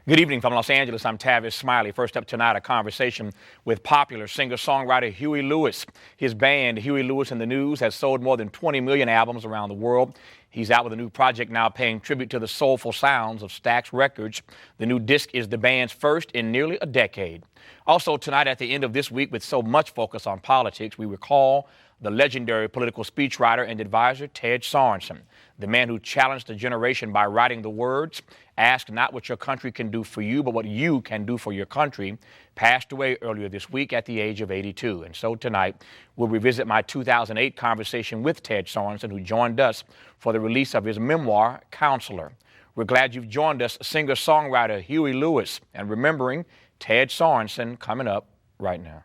Good evening from Los Angeles. I'm Tavis, Smiley. First up tonight, a conversation with popular singer-songwriter Huey Lewis. His band, Huey Lewis and the News, has sold more than 20 million albums around the world. He's out with a new project now paying tribute to the soulful sounds of Stax Records. The new disc is the band's first in nearly a decade. Also tonight, at the end of this week, with so much focus on politics, we recall the legendary political speechwriter and advisor Ted Sorensen, the man who challenged a generation by writing the words, "Ask not what your country can do for you, but what you can do for your country," passed away earlier this week at the age of 82. And so tonight, we'll revisit my 2008 conversation with Ted Sorensen, who joined us for the release of his memoir, Counselor. We're glad you've joined us, singer-songwriter Huey Lewis, and remembering Ted Sorensen coming up right now.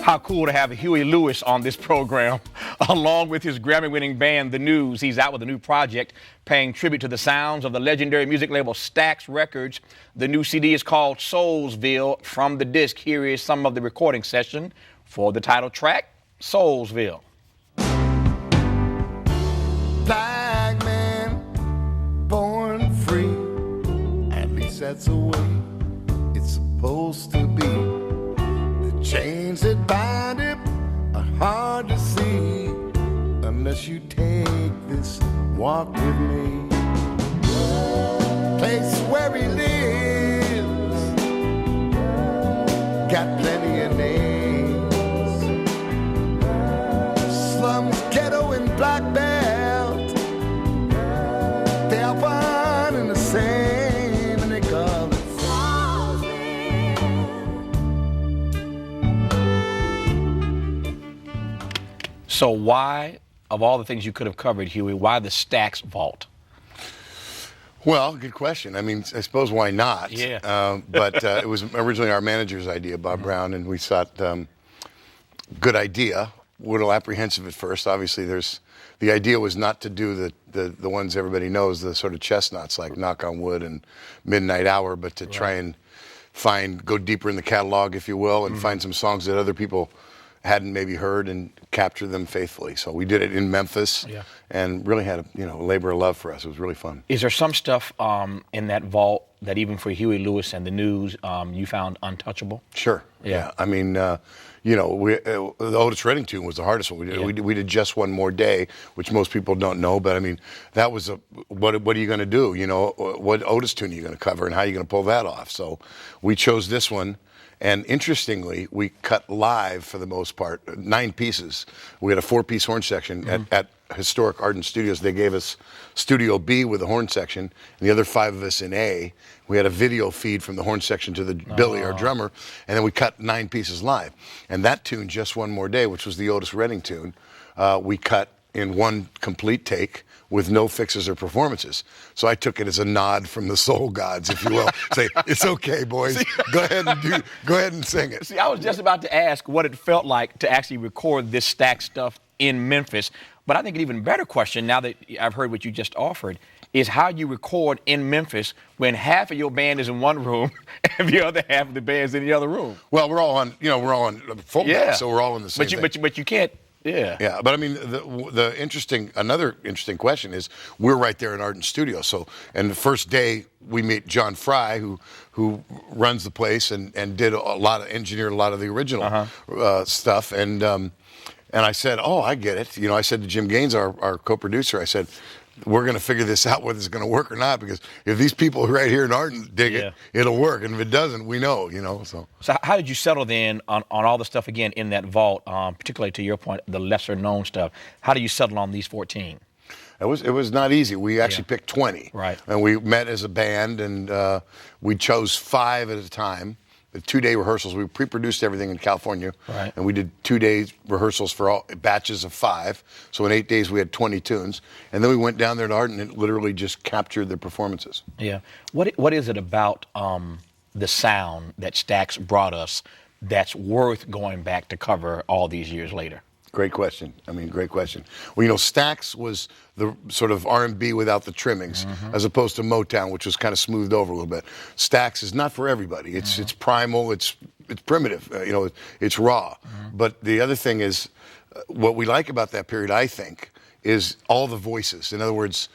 How cool to have Huey Lewis on this program, along with his Grammy-winning band, The News. He's out with a new project paying tribute to the sounds of the legendary music label Stax Records. The new CD is called Soulsville. From the disc, here is some of the recording session for the title track, Soulsville. Black man, born free, at least that's the way it's supposed to be. Chains that bind him are hard to see unless you take this walk with me. Place where he lives got plenty of names. Slums, ghetto, and black belt, they are one and the same, and they call it So why, of all the things you could have covered, Huey, why the Stax Vault? Well, good question. I mean, I suppose why not? Yeah. But it was originally our manager's idea, Bob Brown, and we thought, good idea. A little apprehensive at first. Obviously, the idea was not to do the ones everybody knows, the sort of chestnuts like Knock on Wood and Midnight Hour, but to try and go deeper in the catalog, if you will, and find some songs that other people hadn't maybe heard and capture them faithfully. So we did it in Memphis and really had a labor of love for us. It was really fun. Is there some stuff in that vault that even for Huey Lewis and the News you found untouchable? Sure. Yeah. I mean, the Otis Redding tune was the hardest one. We did Just One More Day, which most people don't know, but I mean, that was what are you going to do? You know, what Otis tune are you going to cover and how are you going to pull that off? So we chose this one. And interestingly, we cut live for the most part, 9 pieces. We had a 4-piece horn section at Historic Ardent Studios. They gave us Studio B with the horn section, and the other 5 of us in A. We had a video feed from the horn section to the Billy, our drummer, and then we cut 9 pieces live. And that tune, Just One More Day, which was the Otis Redding tune, we cut in one complete take with no fixes or performances. So I took it as a nod from the soul gods, if you will. Say, it's okay, boys. Go ahead and sing it. See, I was just about to ask what it felt like to actually record this Stax stuff in Memphis. But I think an even better question, now that I've heard what you just offered, is how you record in Memphis when half of your band is in one room and the other half of the band is in the other room. Well, we're all on full band, so we're all in the same thing. But you can't. Yeah. But I mean, another interesting question is we're right there in Ardent Studio. So, and the first day we meet John Fry, who runs the place and engineered a lot of the original stuff. And I said, oh, I get it. I said to Jim Gaines, our co-producer, I said, we're going to figure this out whether it's going to work or not, because if these people right here in Ardent dig it, it'll work. And if it doesn't, we know, So how did you settle then on all the stuff, again, in that vault, particularly to your point, the lesser-known stuff? How do you settle on these 14? It was not easy. We actually picked 20. Right. And we met as a band, and we chose 5 at a time. The 2-day rehearsals. We pre-produced everything in California, and we did 2-day rehearsals for all batches of 5. So in 8 days we had 20 tunes, and then we went down there to Ardent and literally just captured the performances. Yeah. What is it about the sound that Stax brought us that's worth going back to cover all these years later? Great question. I mean, great question. Well, Stax was the sort of R&B without the trimmings, as opposed to Motown, which was kind of smoothed over a little bit. Stax is not for everybody. It's primal. It's primitive. It's raw. But the other thing is, what we like about that period, I think, is all the voices. In other words,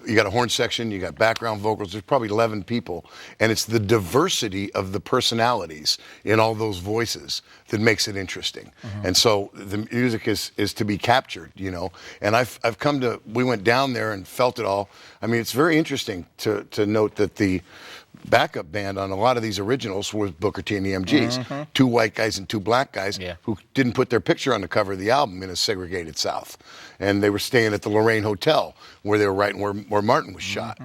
you got a horn section, you got background vocals, there's probably 11 people, and it's the diversity of the personalities in all those voices that makes it interesting. And so the music is to be captured, and I've come to, we went down there and felt it all. I mean, it's very interesting to note that the backup band on a lot of these originals was Booker T and the MGs, 2 white guys and 2 black guys who didn't put their picture on the cover of the album in a segregated South. And they were staying at the Lorraine Hotel where they were writing where Martin was shot.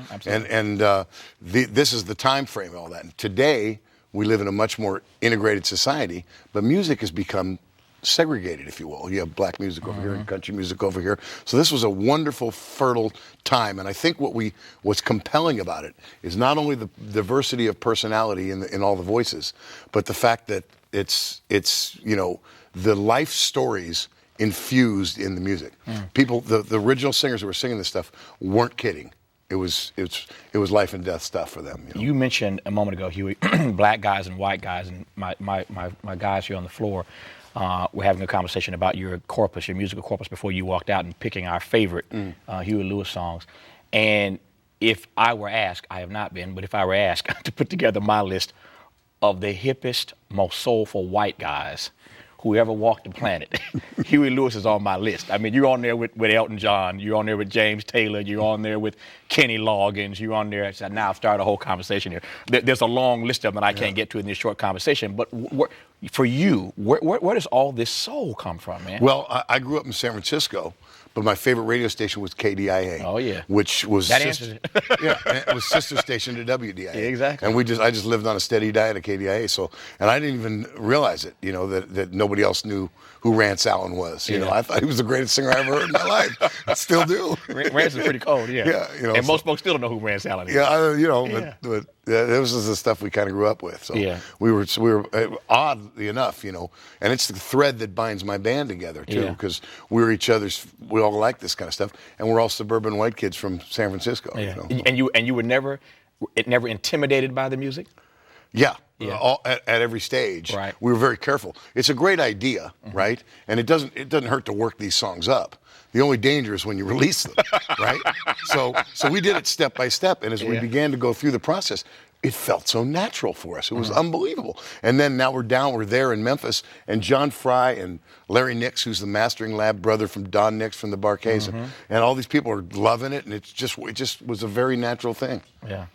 This is the time frame of all that. And today, we live in a much more integrated society, but music has become segregated, if you will. You have black music over here and country music over here. So this was a wonderful, fertile time. And I think what's compelling about it is not only the diversity of personality in all the voices, but the fact that it's the life stories infused in the music. People, the original singers who were singing this stuff weren't kidding. It was life and death stuff for them. You mentioned a moment ago, Huey, black guys and white guys, and my guys here on the floor. We're having a conversation about your corpus, your musical corpus, before you walked out and picking our favorite Huey Lewis songs. And if I were asked, I have not been, but if I were asked to put together my list of the hippest, most soulful white guys who ever walked the planet, Huey Lewis is on my list. I mean, you're on there with Elton John, you're on there with James Taylor, you're on there with Kenny Loggins, you're on there. Now I've started a whole conversation here. There's a long list of them that I can't get to in this short conversation, but for you, where does all this soul come from, man? Well, I grew up in San Francisco, but my favorite radio station was KDIA. Oh yeah, which was that answers it. it was sister station to WDIA. Yeah, exactly. And I just lived on a steady diet of KDIA. So, and I didn't even realize it, that nobody else knew who Rance Allen was. I thought he was the greatest singer I ever heard in my life. I still do. Rance is pretty cold, yeah. Yeah, and most folks still don't know who Rance Allen is. Yeah, but this is the stuff we kind of grew up with. So we were oddly enough, and it's the thread that binds my band together too, because we're each other's. We all like this kind of stuff, and we're all suburban white kids from San Francisco. Yeah. And you were never intimidated by the music? Yeah. At every stage. Right. We were very careful. It's a great idea, right? And it doesn't hurt to work these songs up. The only danger is when you release them, right? So we did it step by step, and as we began to go through the process, it felt so natural for us. It was unbelievable. And then now we're there in Memphis, and John Fry and Larry Nix, who's the mastering lab brother from Don Nix from the Bar-Kays, and all these people are loving it, and it just was a very natural thing. Yeah.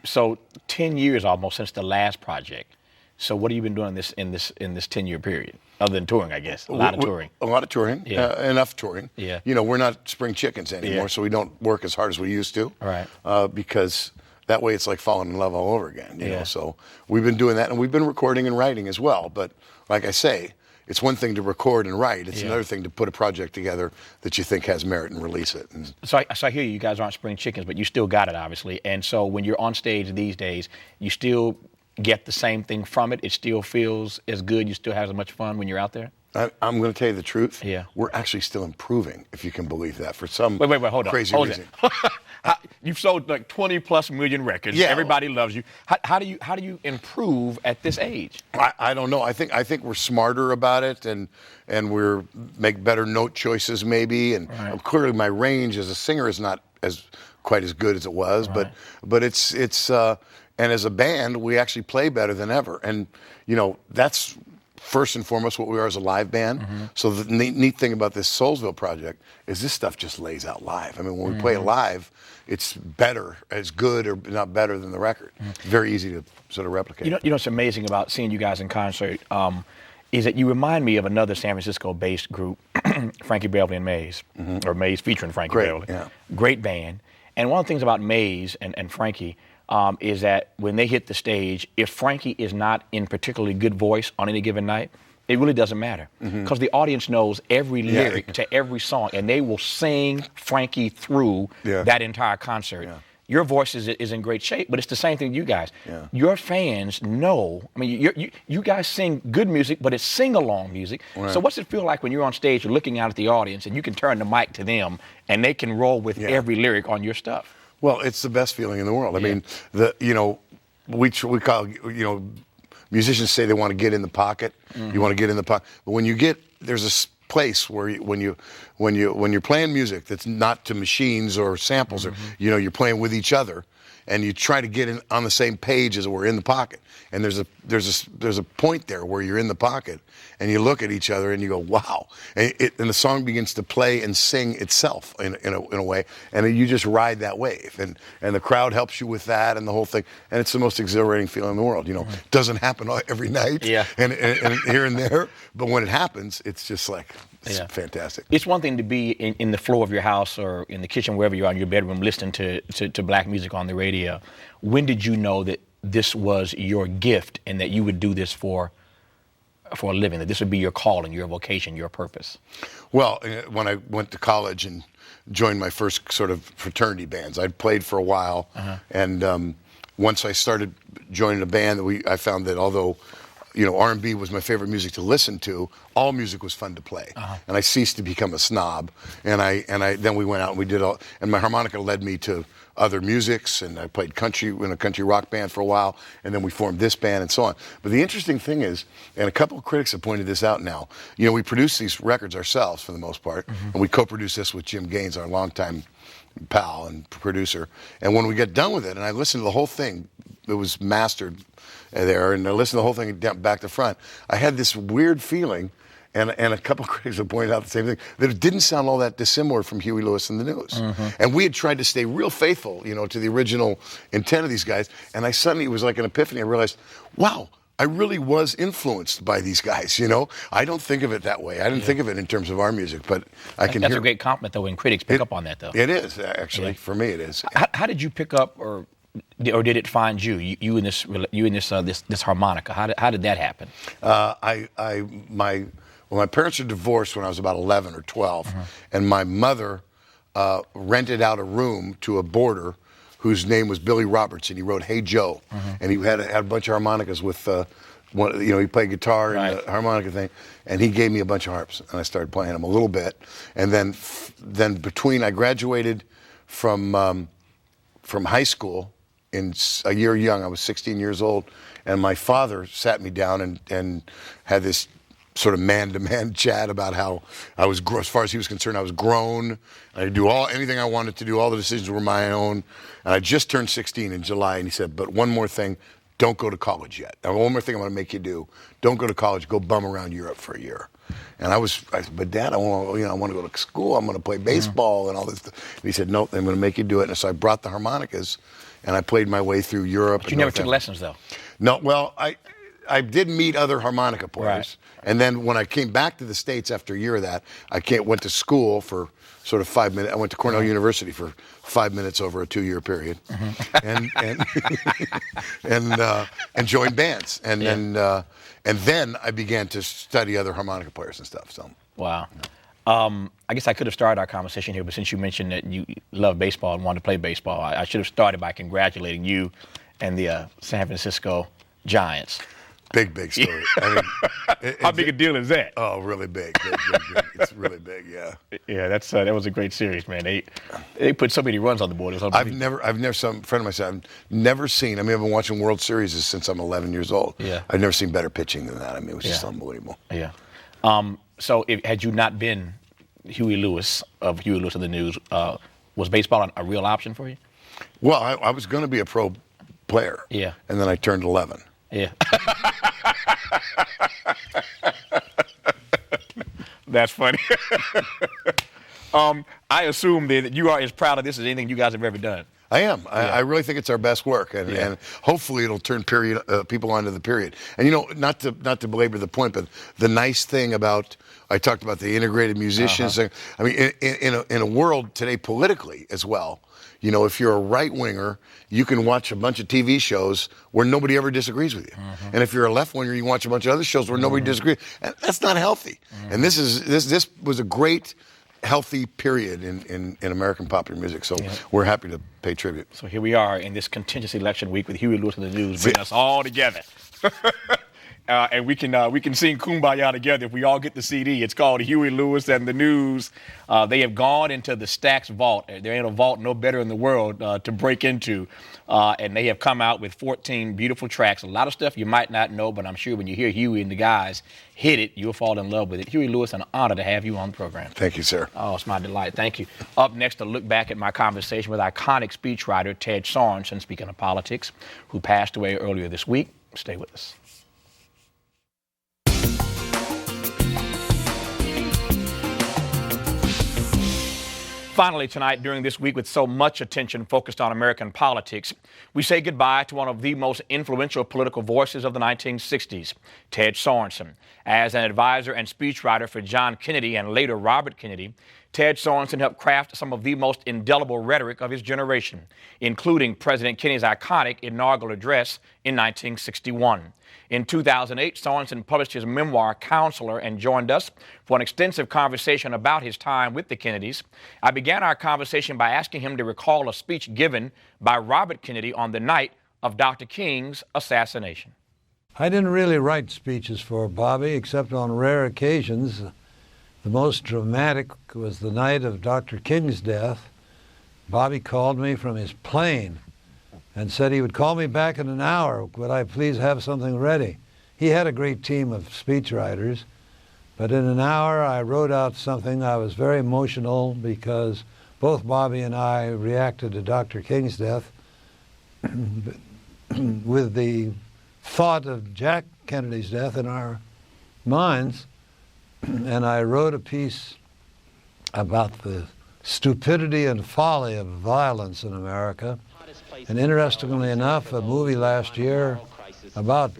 So 10 years almost since the last project. So what have you been doing in this 10-year period, other than touring, I guess? A lot of touring. A lot of touring. Yeah. Enough touring. Yeah. We're not spring chickens anymore, so we don't work as hard as we used to. Right. Because that way it's like falling in love all over again. You know? So we've been doing that, and we've been recording and writing as well. But like I say, it's one thing to record and write. It's another thing to put a project together that you think has merit and release it. And so I hear you guys aren't spring chickens, but you still got it, obviously. And so when you're on stage these days, you still get the same thing from it? It still feels as good? You still have as much fun when you're out there? I'm going to tell you the truth. Yeah. We're actually still improving, if you can believe that, for some wait, hold on. crazy reason. You've sold like 20+ million records. Yeah. Everybody loves you. How do you improve at this age? I don't know. I think we're smarter about it, and we're make better note choices maybe. And clearly, my range as a singer is not quite as good as it was. Right. But it's and as a band, we actually play better than ever. And that's first and foremost what we are as a live band. So the neat thing about this Soulsville project is this stuff just lays out live. I mean, when we play it live, it's better, as good or not better than the record. It's very easy to sort of replicate. You know what's amazing about seeing you guys in concert is that you remind me of another San Francisco-based group, Frankie Beverly and Maze, or Maze featuring Frankie Beverly. Yeah. Great band. And one of the things about Maze and Frankie is that when they hit the stage, if Frankie is not in particularly good voice on any given night, it really doesn't matter, because the audience knows every lyric to every song, and they will sing Frankie through that entire concert. your voice is in great shape, but it's the same thing with you guys. Yeah. Your fans know, I mean, you guys sing good music, but it's sing-along music. Right. So what's it feel like when you're on stage, you're looking out at the audience, and you can turn the mic to them, and they can roll with every lyric on your stuff? Well, it's the best feeling in the world. I mean, we call, musicians say they want to get in the pocket. You want to get in the pocket. But when you get, there's a place where when you're playing music that's not to machines or samples, or you're playing with each other, and you try to get in on the same page as we're in the pocket. And there's a point there where you're in the pocket, and you look at each other and you go, wow, and the song begins to play and sing itself in a way, and you just ride that wave, and the crowd helps you with that and the whole thing, and it's the most exhilarating feeling in the world. It doesn't happen every night, and here and there, but when it happens, it's just like it's fantastic. It's one thing to be in the floor of your house or in the kitchen, wherever you are in your bedroom, listening to black music on the radio. When did you know that this was your gift and that you would do this for a living, that this would be your calling, your vocation, your purpose? Well, when I went to college and joined my first sort of fraternity bands, I'd played for a while, and once I started joining a band, I found that although R&B was my favorite music to listen to, all music was fun to play, and I ceased to become a snob. And then we went out and we did all, and my harmonica led me to other musics, and I played country in a country rock band for a while, and then we formed this band and so on. But the interesting thing is, and a couple of critics have pointed this out now, we produce these records ourselves for the most part, and we co-produce this with Jim Gaines, our longtime pal and producer. And when we get done with it, and I listened to the whole thing, it was mastered there, and I listened to the whole thing back to front, I had this weird feeling, and a couple of critics have pointed out the same thing, that it didn't sound all that dissimilar from Huey Lewis and the News. And we had tried to stay real faithful, to the original intent of these guys, and it was like an epiphany. I realized, wow, I really was influenced by these guys, I don't think of it that way. I didn't think of it in terms of our music, but I can hear. That's a great compliment, though, when critics pick up on that, though. It is, actually. For me, it is. How did you pick up, or did it find you? You in this harmonica. How did that happen? My parents were divorced when I was about 11 or 12, and my mother rented out a room to a boarder whose name was Billy Robertson. He wrote "Hey Joe," and he had a bunch of harmonicas with he played guitar and the harmonica thing, and he gave me a bunch of harps, and I started playing them a little bit, and then I graduated from high school in a year young. I was 16 years old, and my father sat me down and had this sort of man-to-man chat about how I was, as far as he was concerned, I was grown. I could do anything I wanted to do. All the decisions were my own. And I just turned 16 in July, and he said, but one more thing, don't go to college yet. Now, one more thing I'm going to make you do. Don't go to college. Go bum around Europe for a year. And I said, but Dad, I want to go to school. I'm going to play baseball and all this stuff. And he said, nope, I'm going to make you do it. And so I brought the harmonicas, and I played my way through Europe. But you never took lessons, though? No, well, I did meet other harmonica players. And then when I came back to the States after a year of that, went to school for sort of 5 minutes. I went to Cornell University for 5 minutes over a 2-year period, and joined bands. And then I began to study other harmonica players and stuff. So wow. I guess I could have started our conversation here, but since you mentioned that you love baseball and wanted to play baseball, I should have started by congratulating you and the San Francisco Giants. Big story. I mean, how big a deal is that? Oh, really big. It's really big. Yeah. Yeah, that was a great series, man. They put so many runs on the board. I've never. Some friend of mine said, I've never seen. I mean, I've been watching World Series since I'm 11 years old. Yeah. I've never seen better pitching than that. I mean, it was just unbelievable. Yeah. So, had you not been Huey Lewis of Huey Lewis and the News, was baseball a real option for you? Well, I was going to be a pro player. Yeah. And then I turned 11. Yeah. That's funny. I assume that you are as proud of this as anything you guys have ever done. I am. I really think it's our best work, and hopefully it'll turn people onto the period. And not to belabor the point, but the nice thing about, I talked about the integrated musicians. I mean, in a world today politically as well, if you're a right winger, you can watch a bunch of TV shows where nobody ever disagrees with you. And if you're a left winger, you watch a bunch of other shows where nobody disagrees. And that's not healthy. And this was a great healthy period in American popular music. So we're happy to pay tribute. So here we are in this contentious election week with Huey Lewis and the News, bringing us all together. And we can sing Kumbaya together if we all get the CD. It's called Huey Lewis and the News. They have gone into the Stax vault. There ain't a vault no better in the world to break into. And they have come out with 14 beautiful tracks. A lot of stuff you might not know, but I'm sure when you hear Huey and the guys hit it, you'll fall in love with it. Huey Lewis, an honor to have you on the program. Thank you, sir. Oh, it's my delight. Thank you. Up next, to look back at my conversation with iconic speechwriter Ted Sorensen, speaking of politics, who passed away earlier this week. Stay with us. Finally tonight, during this week with so much attention focused on American politics, we say goodbye to one of the most influential political voices of the 1960s, Ted Sorensen. As an advisor and speechwriter for John Kennedy and later Robert Kennedy, Ted Sorensen helped craft some of the most indelible rhetoric of his generation, including President Kennedy's iconic inaugural address in 1961. In 2008, Sorensen published his memoir, Counselor, and joined us for an extensive conversation about his time with the Kennedys. I began our conversation by asking him to recall a speech given by Robert Kennedy on the night of Dr. King's assassination. I didn't really write speeches for Bobby, except on rare occasions. The most dramatic was the night of Dr. King's death. Bobby called me from his plane and said he would call me back in an hour. Would I please have something ready? He had a great team of speechwriters, but in an hour I wrote out something. I was very emotional because both Bobby and I reacted to Dr. King's death with the thought of Jack Kennedy's death in our minds. And I wrote a piece about the stupidity and folly of violence in America. And interestingly enough, a movie last year about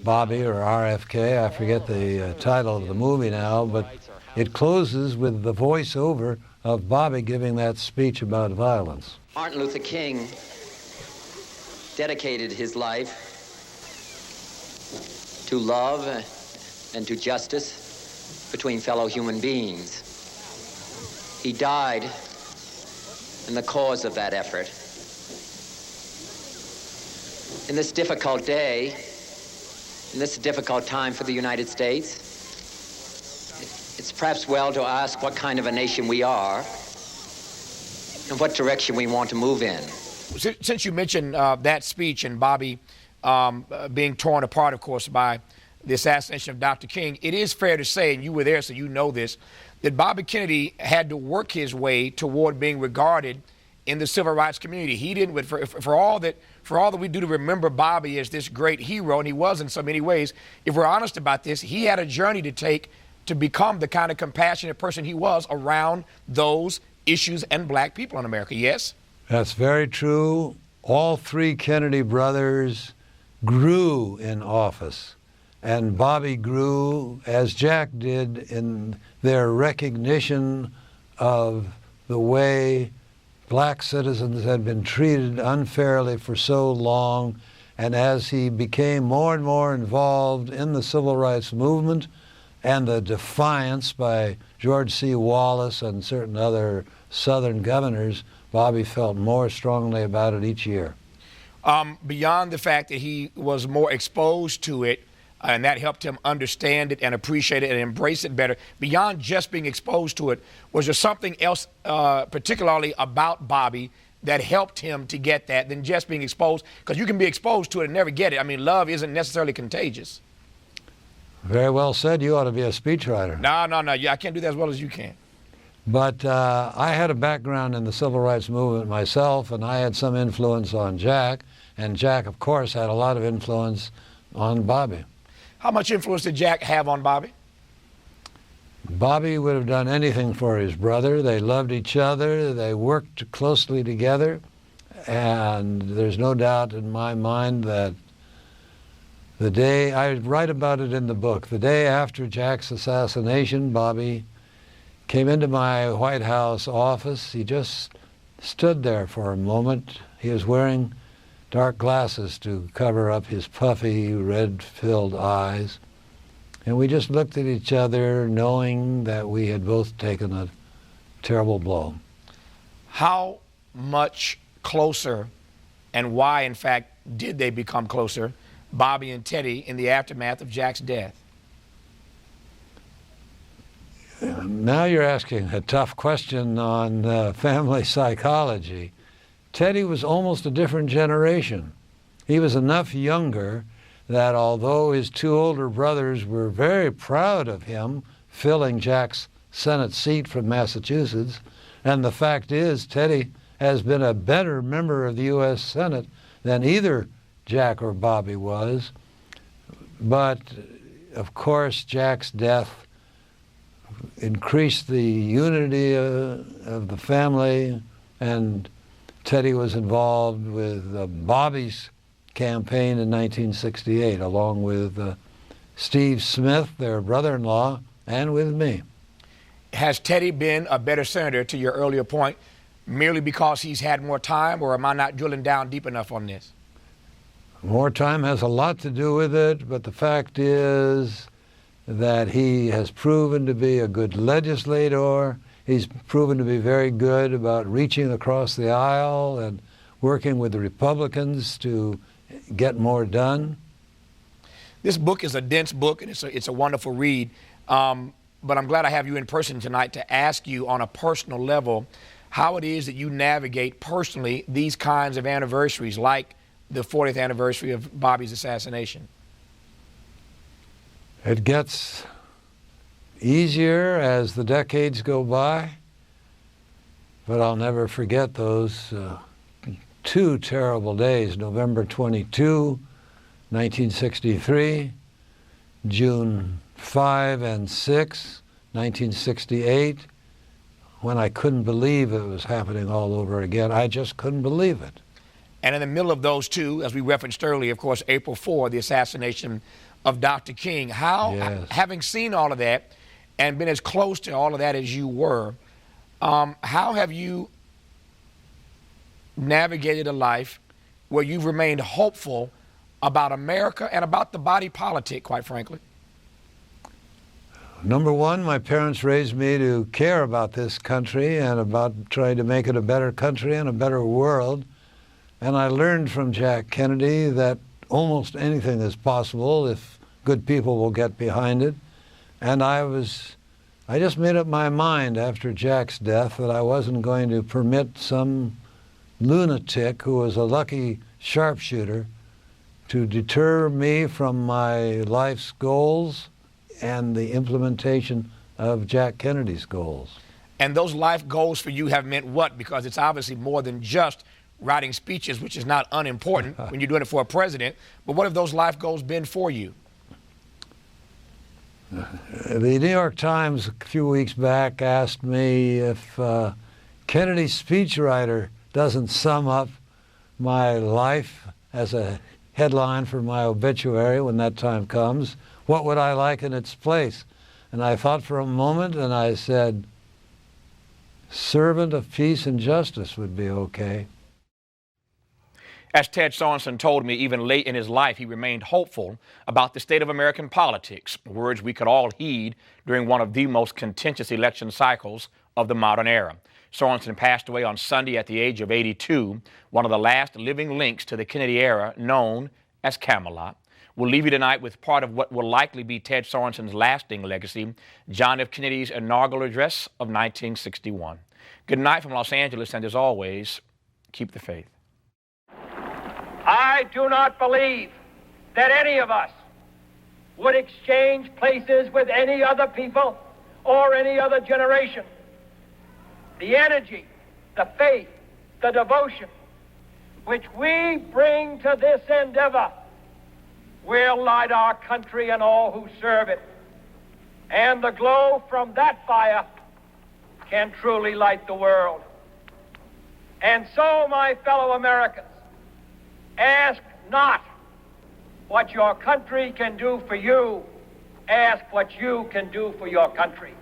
Bobby or RFK, I forget the title of the movie now, but it closes with the voiceover of Bobby giving that speech about violence. Martin Luther King dedicated his life to love and to justice between fellow human beings. He died in the cause of that effort. In this difficult day, in this difficult time for the United States, it's perhaps well to ask what kind of a nation we are and what direction we want to move in. Since you mentioned that speech and Bobby being torn apart, of course, by the assassination of Dr. King, it is fair to say, and you were there so you know this, that Bobby Kennedy had to work his way toward being regarded in the civil rights community. He didn't, for all that we do to remember Bobby as this great hero, and he was in so many ways, if we're honest about this, he had a journey to take to become the kind of compassionate person he was around those issues and black people in America, yes? That's very true. All three Kennedy brothers grew in office, and Bobby grew, as Jack did, in their recognition of the way black citizens had been treated unfairly for so long, and as he became more and more involved in the civil rights movement and the defiance by George C. Wallace and certain other Southern governors, Bobby felt more strongly about it each year. Beyond the fact that he was more exposed to it, and that helped him understand it and appreciate it and embrace it better, beyond just being exposed to it, was there something else particularly about Bobby that helped him to get that than just being exposed? Because you can be exposed to it and never get it. I mean, love isn't necessarily contagious. Very well said. You ought to be a speechwriter. No. I can't do that as well as you can. But I had a background in the civil rights movement myself, and I had some influence on Jack, and Jack, of course, had a lot of influence on Bobby. How much influence did Jack have on Bobby? Bobby would have done anything for his brother. They loved each other. They worked closely together. And there's no doubt in my mind that the day, I write about it in the book, the day after Jack's assassination, Bobby came into my White House office. He just stood there for a moment. He was wearing dark glasses to cover up his puffy, red-filled eyes. And we just looked at each other, knowing that we had both taken a terrible blow. How much closer and why, in fact, did they become closer, Bobby and Teddy, in the aftermath of Jack's death? Now you're asking a tough question on family psychology. Teddy was almost a different generation. He was enough younger that although his two older brothers were very proud of him filling Jack's Senate seat from Massachusetts, and the fact is Teddy has been a better member of the U.S. Senate than either Jack or Bobby was. But, of course, Jack's death increased the unity of the family, and Teddy was involved with Bobby's campaign in 1968, along with Steve Smith, their brother-in-law, and with me. Has Teddy been a better senator, to your earlier point, merely because he's had more time, or am I not drilling down deep enough on this? More time has a lot to do with it, but the fact is that he has proven to be a good legislator. He's proven to be very good about reaching across the aisle and working with the Republicans to get more done. This book is a dense book, and it's a wonderful read. But I'm glad I have you in person tonight to ask you on a personal level how it is that you navigate personally these kinds of anniversaries, like the 40th anniversary of Bobby's assassination. It gets easier as the decades go by, but I'll never forget those two terrible days, November 22, 1963, June 5 and 6, 1968, when I couldn't believe it was happening all over again. I just couldn't believe it. And in the middle of those two, as we referenced earlier, of course, April 4, the assassination of Dr. King. How, yes, having seen all of that and been as close to all of that as you were, how have you navigated a life where you've remained hopeful about America and about the body politic, quite frankly? Number one, my parents raised me to care about this country and about trying to make it a better country and a better world. And I learned from Jack Kennedy that almost anything is possible if good people will get behind it. And I just made up my mind after Jack's death that I wasn't going to permit some lunatic who was a lucky sharpshooter to deter me from my life's goals and the implementation of Jack Kennedy's goals. And those life goals for you have meant what? Because it's obviously more than just writing speeches, which is not unimportant when you're doing it for a president. But what have those life goals been for you? The New York Times a few weeks back asked me if Kennedy's speechwriter doesn't sum up my life as a headline for my obituary when that time comes, what would I like in its place? And I thought for a moment and I said, servant of peace and justice would be okay. As Ted Sorensen told me, even late in his life, he remained hopeful about the state of American politics, words we could all heed during one of the most contentious election cycles of the modern era. Sorensen passed away on Sunday at the age of 82, one of the last living links to the Kennedy era known as Camelot. We'll leave you tonight with part of what will likely be Ted Sorensen's lasting legacy, John F. Kennedy's inaugural address of 1961. Good night from Los Angeles, and as always, keep the faith. I do not believe that any of us would exchange places with any other people or any other generation. The energy, the faith, the devotion which we bring to this endeavor will light our country and all who serve it. And the glow from that fire can truly light the world. And so, my fellow Americans, ask not what your country can do for you. Ask what you can do for your country.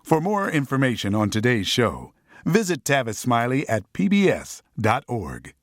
For more information on today's show, Visit Tavis Smiley at pbs.org.